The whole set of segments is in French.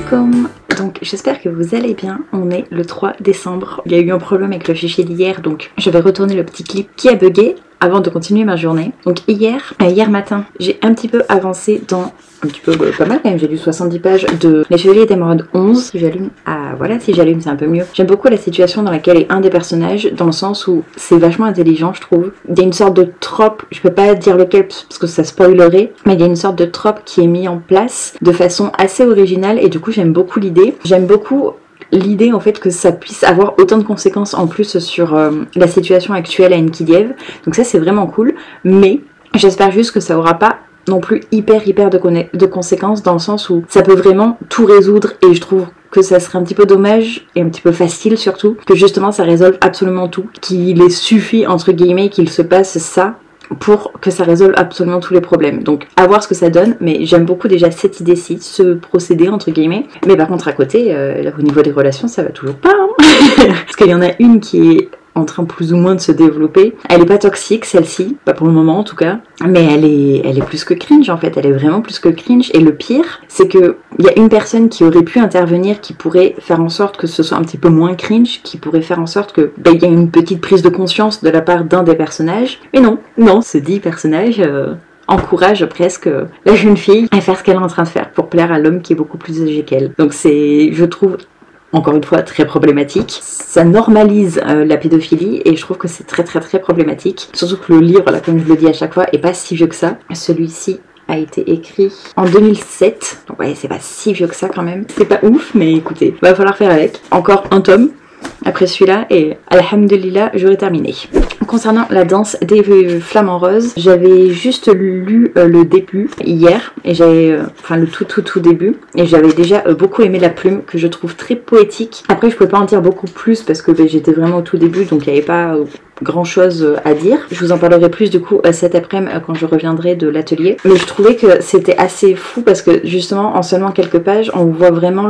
alaikum. Donc j'espère que vous allez bien, on est le 3 décembre. Il y a eu un problème avec le fichier d'hier, donc je vais retourner le petit clip qui a bugué avant de continuer ma journée. Donc hier matin, j'ai un petit peu avancé dans... un petit peu pas mal quand même, j'ai lu 70 pages de Les Chevaliers d'Émeraude 11. Si j'allume, ah voilà, si j'allume c'est un peu mieux. J'aime beaucoup la situation dans laquelle est un des personnages, dans le sens où c'est vachement intelligent je trouve. Il y a une sorte de trope, je peux pas dire lequel parce que ça spoilerait, mais il y a une sorte de trope qui est mis en place de façon assez originale et du coup j'aime beaucoup l'idée. J'aime beaucoup l'idée en fait que ça puisse avoir autant de conséquences en plus sur la situation actuelle à Enkidiev. Donc ça c'est vraiment cool, mais j'espère juste que ça aura pas non plus hyper de conséquences, dans le sens où ça peut vraiment tout résoudre, et je trouve que ça serait un petit peu dommage et un petit peu facile surtout que justement ça résolve absolument tout, qu'il ait suffi entre guillemets qu'il se passe ça pour que ça résolve absolument tous les problèmes. Donc à voir ce que ça donne, mais j'aime beaucoup déjà cette idée-ci, ce procédé entre guillemets. Mais par contre à côté, au niveau des relations ça va toujours pas, hein. Parce qu'il y en a une qui est en train plus ou moins de se développer. Elle est pas toxique celle-ci, pas pour le moment en tout cas, mais elle est plus que cringe en fait, elle est vraiment plus que cringe. Et le pire, c'est que il y a une personne qui aurait pu intervenir, qui pourrait faire en sorte que ce soit un petit peu moins cringe, qui pourrait faire en sorte que il y a une petite prise de conscience de la part d'un des personnages. Mais non, ce dit personnage encourage presque la jeune fille à faire ce qu'elle est en train de faire pour plaire à l'homme qui est beaucoup plus âgé qu'elle. Donc c'est, je trouve, encore une fois très problématique. Ça normalise la pédophilie et je trouve que c'est très problématique. Surtout que le livre, là, comme je le dis à chaque fois, est pas si vieux que ça. Celui-ci a été écrit en 2007. Donc ouais, c'est pas si vieux que ça quand même. C'est pas ouf, mais écoutez, va falloir faire avec. Encore un tome après celui-là et alhamdulillah, j'aurai terminé. Concernant la danse des flamants roses, j'avais juste lu le début hier, et j'avais, enfin le tout début, et j'avais déjà beaucoup aimé la plume, que je trouve très poétique. Après je peux pas en dire beaucoup plus parce que j'étais vraiment au tout début, donc il n'y avait pas grand chose à dire. Je vous en parlerai plus du coup cet après-midi quand je reviendrai de l'atelier. Mais je trouvais que c'était assez fou parce que justement en seulement quelques pages on voit vraiment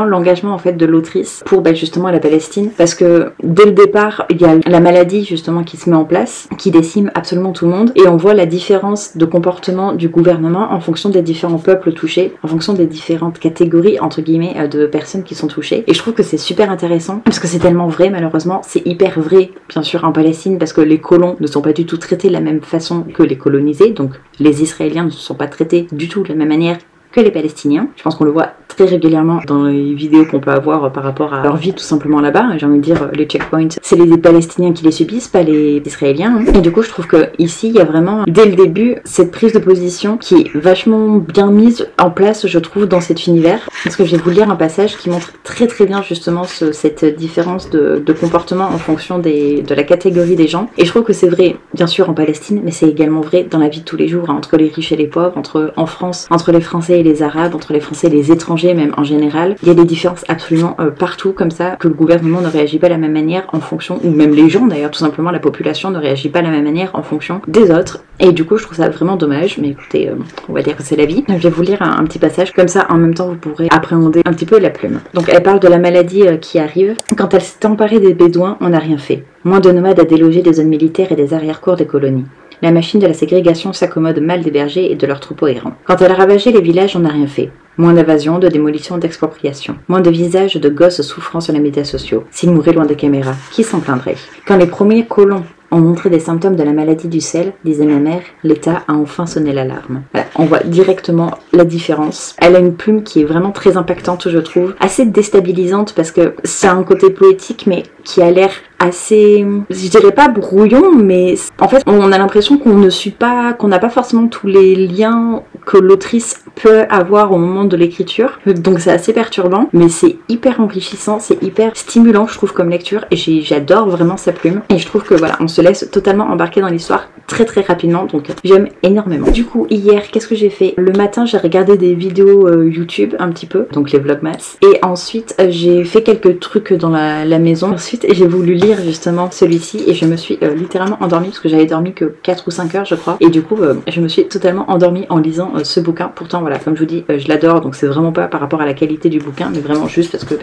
l'engagement en fait de l'autrice pour justement la Palestine, parce que dès le départ il y a la maladie justement qui se met en place, qui décime absolument tout le monde, et on voit la différence de comportement du gouvernement en fonction des différents peuples touchés, en fonction des différentes catégories entre guillemets de personnes qui sont touchées. Et je trouve que c'est super intéressant parce que c'est tellement vrai, malheureusement c'est hyper vrai bien sûr en Palestine, parce que les colons ne sont pas du tout traités de la même façon que les colonisés, donc les Israéliens ne sont pas traités du tout de la même manière que les Palestiniens. Je pense qu'on le voit très régulièrement dans les vidéos qu'on peut avoir par rapport à leur vie tout simplement là-bas. J'ai envie de dire, les checkpoints, c'est les Palestiniens qui les subissent, pas les Israéliens. Et du coup, je trouve que ici, il y a vraiment, dès le début, cette prise de position qui est vachement bien mise en place, je trouve, dans cet univers. Parce que je vais vous lire un passage qui montre très bien justement cette différence de comportement en fonction de la catégorie des gens. Et je trouve que c'est vrai, bien sûr, en Palestine, mais c'est également vrai dans la vie de tous les jours, hein, entre les riches et les pauvres, en France, entre les Français et les Arabes, entre les Français et les étrangers même en général. Il y a des différences absolument partout comme ça, que le gouvernement ne réagit pas de la même manière en fonction, ou même les gens d'ailleurs, tout simplement la population ne réagit pas de la même manière en fonction des autres. Et du coup je trouve ça vraiment dommage, mais écoutez, on va dire que c'est la vie. Je vais vous lire un petit passage, comme ça en même temps vous pourrez appréhender un petit peu la plume. Donc elle parle de la maladie qui arrive. Quand elle s'est emparée des Bédouins, on n'a rien fait. Moins de nomades à déloger des zones militaires et des arrière-cours des colonies. La machine de la ségrégation s'accommode mal des bergers et de leurs troupeaux errants. Quand elle a ravagé les villages, on n'a rien fait. Moins d'invasion, de démolition, d'expropriation. Moins de visages de gosses souffrant sur les médias sociaux. S'ils mouraient loin des caméras, qui s'en plaindrait? Quand les premiers colons ont montré des symptômes de la maladie du sel, disait ma mère, l'État a enfin sonné l'alarme. Voilà, on voit directement la différence. Elle a une plume qui est vraiment très impactante, je trouve. Assez déstabilisante parce que c'est un côté poétique, mais qui a l'air assez, je dirais pas brouillon, mais en fait on a l'impression qu'on ne suit pas, qu'on n'a pas forcément tous les liens que l'autrice peut avoir au moment de l'écriture, donc c'est assez perturbant, mais c'est hyper enrichissant, c'est hyper stimulant je trouve comme lecture, et j'adore vraiment sa plume, et je trouve que voilà, on se laisse totalement embarquer dans l'histoire très rapidement, donc j'aime énormément. Du coup hier, qu'est-ce que j'ai fait? Le matin j'ai regardé des vidéos YouTube un petit peu, donc les vlogmas, et ensuite j'ai fait quelques trucs dans la maison. Ensuite j'ai voulu lire justement celui-ci, et je me suis littéralement endormie parce que j'avais dormi que 4 ou 5 heures je crois, et du coup je me suis totalement endormie en lisant ce bouquin. Pourtant voilà, comme je vous dis, je l'adore, donc c'est vraiment pas par rapport à la qualité du bouquin, mais vraiment juste parce que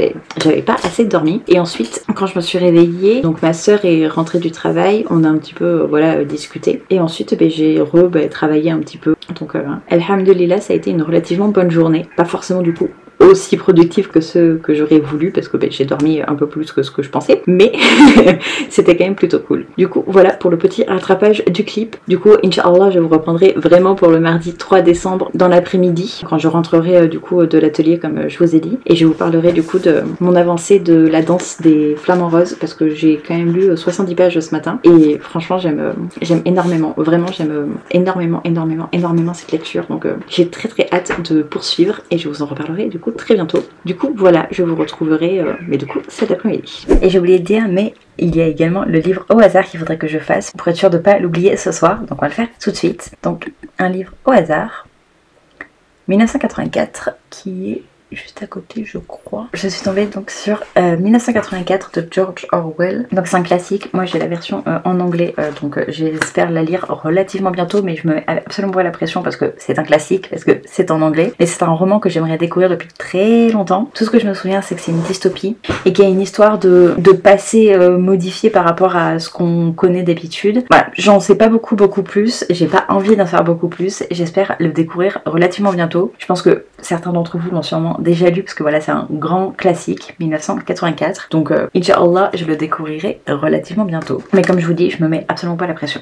j'avais pas assez dormi. Et ensuite quand je me suis réveillée, donc ma soeur est rentrée du travail, on a un petit peu voilà discuté, et ensuite j'ai travaillé un petit peu, donc alhamdulillah ça a été une relativement bonne journée, pas forcément du coup aussi productifs que ceux que j'aurais voulu parce que j'ai dormi un peu plus que ce que je pensais, mais c'était quand même plutôt cool. Du coup voilà pour le petit rattrapage du clip. Du coup Inch'Allah je vous reprendrai vraiment pour le mardi 3 décembre dans l'après-midi quand je rentrerai du coup de l'atelier comme je vous ai dit, et je vous parlerai du coup de mon avancée de la danse des flamants roses parce que j'ai quand même lu 70 pages ce matin et franchement j'aime énormément, vraiment j'aime énormément cette lecture, donc j'ai très hâte de poursuivre et je vous en reparlerai du coup très bientôt. Du coup voilà, je vous retrouverai mais du coup cet après-midi. Et j'ai oublié de dire, mais il y a également le livre au hasard qu'il faudrait que je fasse pour être sûr de ne pas l'oublier ce soir, donc on va le faire tout de suite. Donc un livre au hasard 1984 qui est juste à côté je crois. Je suis tombée donc sur 1984 de George Orwell. Donc c'est un classique, moi j'ai la version en anglais donc j'espère la lire relativement bientôt, mais je me mets absolument pas la pression parce que c'est un classique, parce que c'est en anglais. Et c'est un roman que j'aimerais découvrir depuis très longtemps. Tout ce que je me souviens c'est que c'est une dystopie et qu'il y a une histoire de passé modifié par rapport à ce qu'on connaît d'habitude. Voilà, j'en sais pas beaucoup plus, j'ai pas envie d'en faire beaucoup plus, j'espère le découvrir relativement bientôt. Je pense que certains d'entre vous l'ont sûrement déjà lu parce que voilà c'est un grand classique 1984, donc Inch'Allah je le découvrirai relativement bientôt, mais comme je vous dis je me mets absolument pas la pression.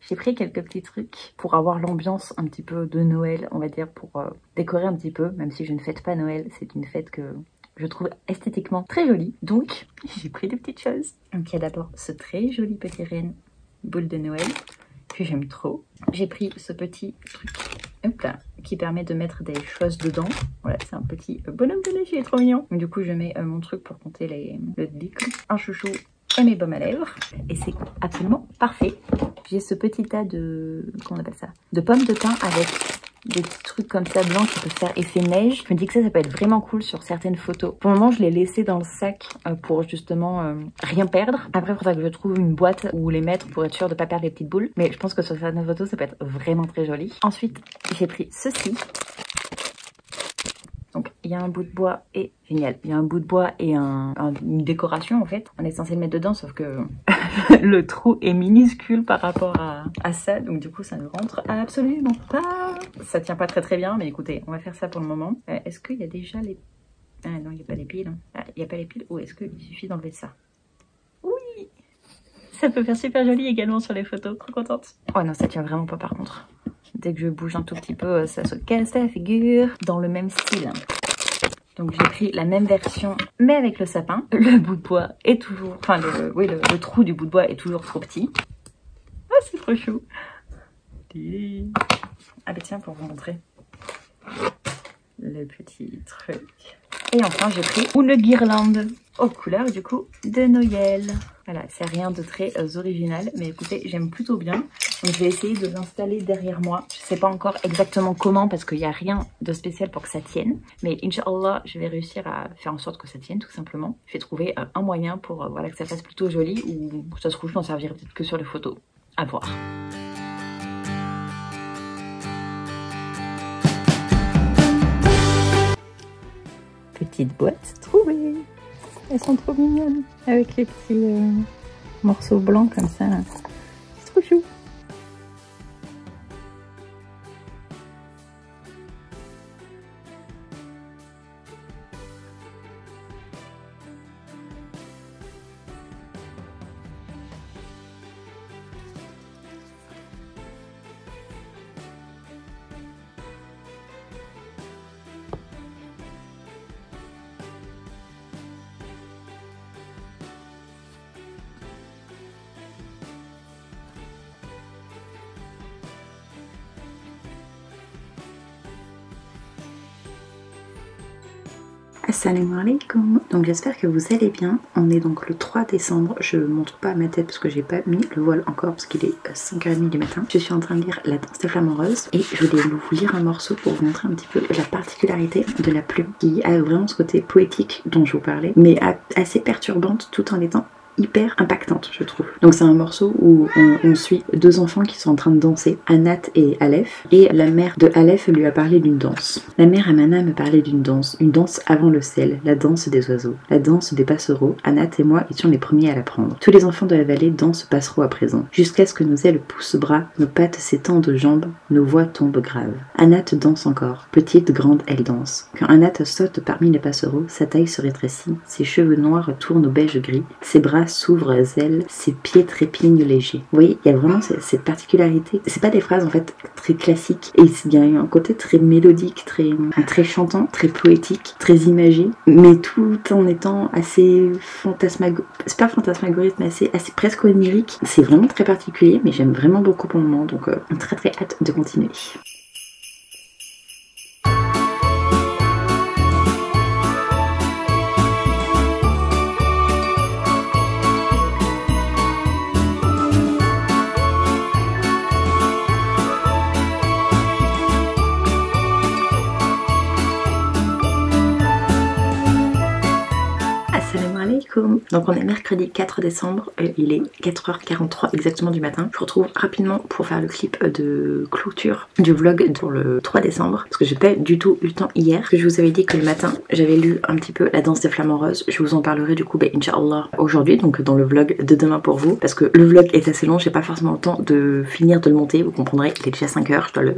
J'ai pris quelques petits trucs pour avoir l'ambiance un petit peu de Noël, on va dire, pour décorer un petit peu, même si je ne fête pas Noël, c'est une fête que je trouve esthétiquement très jolie. Donc, j'ai pris des petites choses. Donc, il y a d'abord ce très joli petit renne boule de Noël, que j'aime trop. J'ai pris ce petit truc, hop là, qui permet de mettre des choses dedans. Voilà, c'est un petit bonhomme de neige, il est trop mignon. Donc, du coup, je mets mon truc pour compter le liquide, un chouchou et mes baumes à lèvres, et c'est absolument parfait. J'ai ce petit tas de, comment on appelle ça, de pommes de thym avec des petits trucs comme ça blancs qui peuvent faire effet neige. Je me dis que ça peut être vraiment cool sur certaines photos. Pour le moment je l'ai laissé dans le sac pour justement rien perdre. Après il faudra que je trouve une boîte où les mettre pour être sûr de ne pas perdre les petites boules, mais je pense que sur certaines photos ça peut être vraiment très joli. Ensuite j'ai pris ceci. Donc il y a un bout de bois et génial, il y a un bout de bois et une décoration en fait. On est censé le mettre dedans sauf que le trou est minuscule par rapport à ça, donc du coup ça ne rentre absolument pas. Ça tient pas très bien, mais écoutez, on va faire ça pour le moment. Est-ce qu'il y a déjà les... Ah non, il n'y a pas les piles. Ah, il n'y a pas les piles, ou est-ce qu'il suffit d'enlever ça? Oui, ça peut faire super joli également sur les photos, trop contente. Oh non, ça tient vraiment pas par contre. Dès que je bouge un tout petit peu, ça se casse la figure. Dans le même style. Donc j'ai pris la même version, mais avec le sapin. Le bout de bois est toujours... Enfin, le trou du bout de bois est toujours trop petit. Oh, c'est trop chou. Ah bah tiens, pour vous montrer le petit truc. Et enfin, j'ai pris une guirlande aux couleurs, du coup, de Noël. Voilà, c'est rien de très original, mais écoutez, j'aime plutôt bien. Donc je vais essayer de l'installer derrière moi. Je sais pas encore exactement comment parce qu'il n'y a rien de spécial pour que ça tienne. Mais Inch'Allah, je vais réussir à faire en sorte que ça tienne tout simplement. Je vais trouver un moyen pour voilà, que ça fasse plutôt joli, ou ça se trouve je m'en servirai peut-être que sur les photos. À voir. Petite boîte trouvée. Elles sont trop mignonnes. Avec les petits morceaux blancs comme ça. C'est trop chou. Assalamu alaikum. Donc j'espère que vous allez bien. On est donc le 3 décembre. Je ne montre pas ma tête parce que j'ai pas mis le voile encore parce qu'il est 5h30 du matin. Je suis en train de lire La danse des flamants roses et je voulais vous lire un morceau pour vous montrer un petit peu la particularité de la plume qui a vraiment ce côté poétique dont je vous parlais, mais assez perturbante tout en étant hyper impactante, je trouve. Donc c'est un morceau où on suit deux enfants qui sont en train de danser, Anat et Aleph, et la mère de Aleph lui a parlé d'une danse. La mère Amana me parlait d'une danse, une danse avant le sel, la danse des oiseaux, la danse des passereaux. Anat et moi étions les premiers à l'apprendre. Tous les enfants de la vallée dansent passereaux à présent, jusqu'à ce que nos ailes poussent bras, nos pattes s'étendent aux jambes, nos voix tombent graves. Anat danse encore, petite, grande, elle danse. Quand Anat saute parmi les passereaux, sa taille se rétrécit, ses cheveux noirs tournent au beige gris, ses bras s'ouvrent ailes, ses pieds trépignent légers. Vous voyez, il y a vraiment cette particularité. C'est pas des phrases en fait très classiques, et il y a un côté très mélodique, très chantant, très poétique, très imagé, mais tout en étant assez c'est pas fantasmagorique, mais assez presque onirique. C'est vraiment très particulier, mais j'aime vraiment beaucoup pour le moment, donc très hâte de continuer. Donc on est mercredi 4 décembre, il est 4h43 exactement du matin. Je vous retrouve rapidement pour faire le clip de clôture du vlog pour le 3 décembre, parce que j'ai pas du tout eu le temps hier. Je vous avais dit que le matin j'avais lu un petit peu La danse des flamants roses. Je vous en parlerai du coup Inch'Allah aujourd'hui, donc dans le vlog de demain pour vous, parce que le vlog est assez long, j'ai pas forcément le temps de finir de le monter. Vous comprendrez, il est déjà 5h, je dois le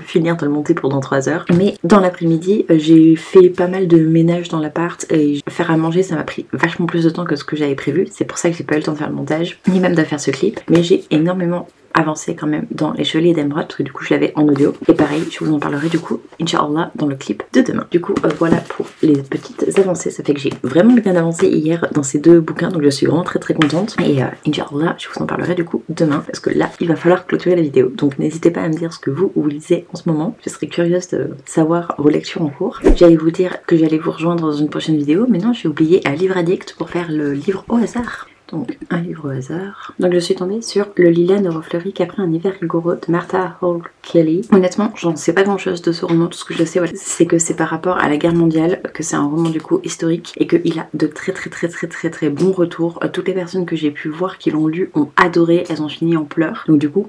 finir de le monter pour dans 3 heures. Mais dans l'après-midi j'ai fait pas mal de ménage dans l'appart, et faire à manger ça m'a pris vachement plus de temps que ce que j'avais prévu. C'est pour ça que j'ai pas eu le temps de faire le montage ni même de faire ce clip, mais j'ai énormément avancé quand même dans les chevaliers d'émeraude, parce que du coup je l'avais en audio, et pareil je vous en parlerai du coup Inch'Allah dans le clip de demain. Du coup voilà pour les petites avancées. Ça fait que j'ai vraiment bien avancé hier dans ces deux bouquins, donc je suis vraiment très contente, et Inch'Allah je vous en parlerai du coup demain, parce que là il va falloir clôturer la vidéo. Donc n'hésitez pas à me dire ce que vous lisez en ce moment, je serais curieuse de savoir vos lectures en cours. J'allais vous dire que j'allais vous rejoindre dans une prochaine vidéo, mais non, j'ai oublié un livre addict pour faire le livre au hasard. Donc un livre au hasard. Donc je suis tombée sur Le lilas ne refleurit qu'après un hiver rigoureux de Martha Hall Kelly. Honnêtement j'en sais pas grand chose de ce roman. Tout ce que je sais c'est que c'est par rapport à la guerre mondiale, que c'est un roman du coup historique, et qu'il a de très bons retours. Toutes les personnes que j'ai pu voir qui l'ont lu ont adoré, elles ont fini en pleurs. Donc du coup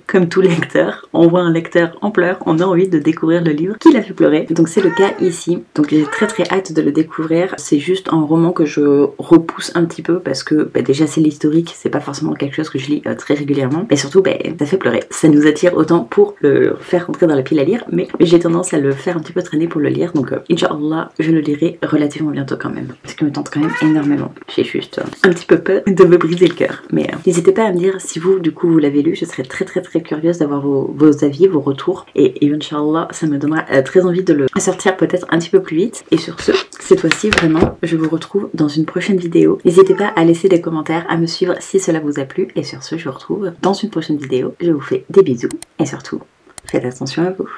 comme tout lecteur, on voit un lecteur en pleurs, on a envie de découvrir le livre qui l'a fait pleurer. Donc c'est le cas ici. Donc j'ai très hâte de le découvrir. C'est juste un roman que je repousse un petit peu parce que déjà c'est l'historique, c'est pas forcément quelque chose que je lis très régulièrement, et surtout ça fait pleurer. Ça nous attire autant pour le faire rentrer dans la pile à lire, mais j'ai tendance à le faire un petit peu traîner pour le lire, donc Inch'Allah je le lirai relativement bientôt quand même, parce qu'il me tente quand même énormément. J'ai juste un petit peu peur de me briser le cœur, mais n'hésitez pas à me dire si vous du coup vous l'avez lu. Je serais très curieuse d'avoir vos avis, vos retours, et Inch'Allah ça me donnera très envie de le sortir peut-être un petit peu plus vite. Et sur ce, cette fois-ci vraiment je vous retrouve dans une prochaine vidéo. N'hésitez pas à laisser des commentaires, à me suivre si cela vous a plu, et sur ce je vous retrouve dans une prochaine vidéo. Je vous fais des bisous, et surtout faites attention à vous.